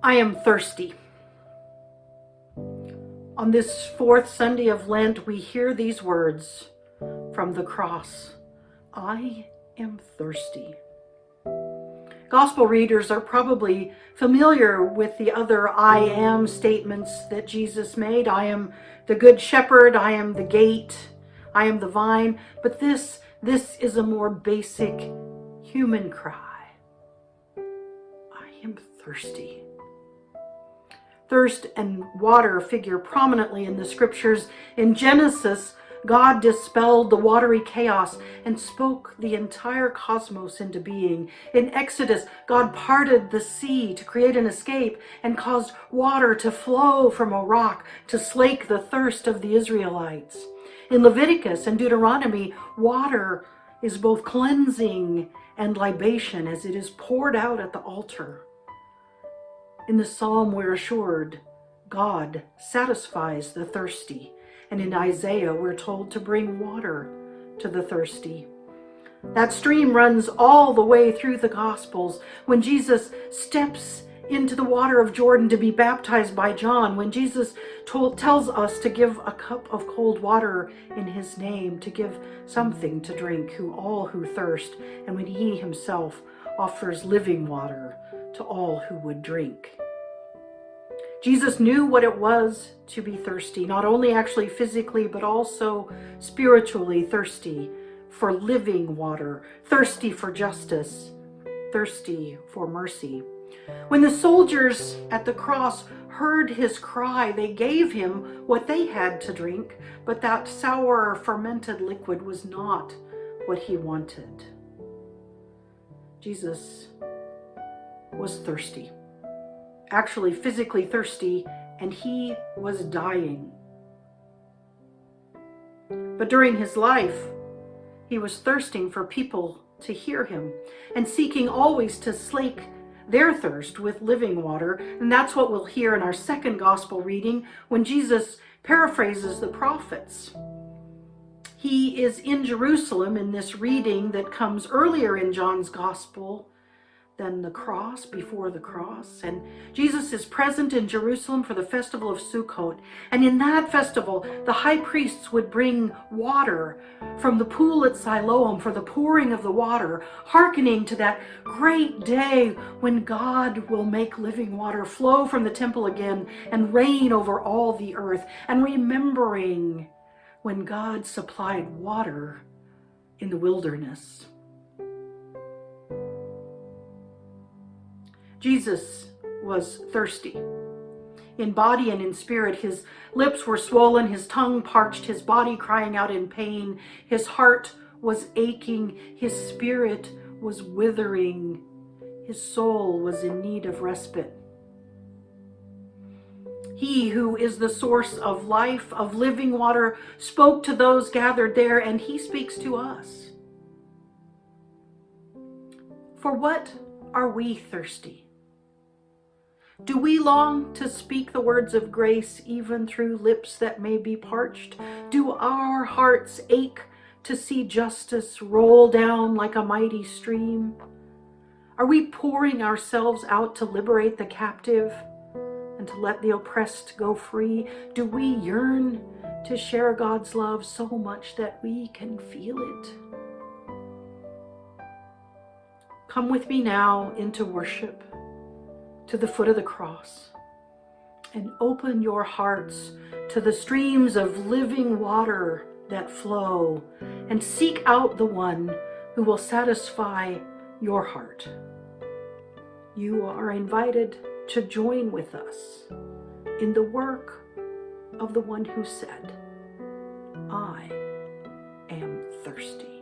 I am thirsty. On this fourth Sunday of Lent, we hear these words from the cross. I am thirsty. Gospel readers are probably familiar with the other I am statements that Jesus made. I am the good shepherd. I am the gate. I am the vine. But this is a more basic human cry. I am thirsty. Thirst and water figure prominently in the scriptures. In Genesis, God dispelled the watery chaos and spoke the entire cosmos into being. In Exodus, God parted the sea to create an escape and caused water to flow from a rock to slake the thirst of the Israelites. In Leviticus and Deuteronomy, water is both cleansing and libation as it is poured out at the altar. In the Psalm, we're assured God satisfies the thirsty. And in Isaiah, we're told to bring water to the thirsty. That stream runs all the way through the Gospels. When Jesus steps into the water of Jordan to be baptized by John, when Jesus tells us to give a cup of cold water in his name, to give something to drink to all who thirst, and when he himself offers living water to all who would drink. Jesus knew what it was to be thirsty, not only actually physically, but also spiritually thirsty for living water, thirsty for justice, thirsty for mercy. When the soldiers at the cross heard his cry, they gave him what they had to drink, but that sour, fermented liquid was not what he wanted. Jesus was thirsty. Actually physically thirsty, and he was dying. But during his life, he was thirsting for people to hear him and seeking always to slake their thirst with living water. And that's what we'll hear in our second gospel reading when Jesus paraphrases the prophets. He is in Jerusalem in this reading that comes earlier in John's gospel than the cross, before the cross. And Jesus is present in Jerusalem for the festival of Sukkot. And in that festival, the high priests would bring water from the pool at Siloam for the pouring of the water, hearkening to that great day when God will make living water flow from the temple again and reign over all the earth, and remembering when God supplied water in the wilderness. Jesus was thirsty. In body and in spirit, his lips were swollen, his tongue parched, his body crying out in pain. His heart was aching, his spirit was withering, his soul was in need of respite. He who is the source of life, of living water, spoke to those gathered there, and he speaks to us. For what are we thirsty? Do we long to speak the words of grace even through lips that may be parched? Do our hearts ache to see justice roll down like a mighty stream? Are we pouring ourselves out to liberate the captive and to let the oppressed go free? Do we yearn to share God's love so much that we can feel it? Come with me now into worship, to the foot of the cross, and open your hearts to the streams of living water that flow, and seek out the one who will satisfy your heart. You are invited to join with us in the work of the one who said, I am thirsty.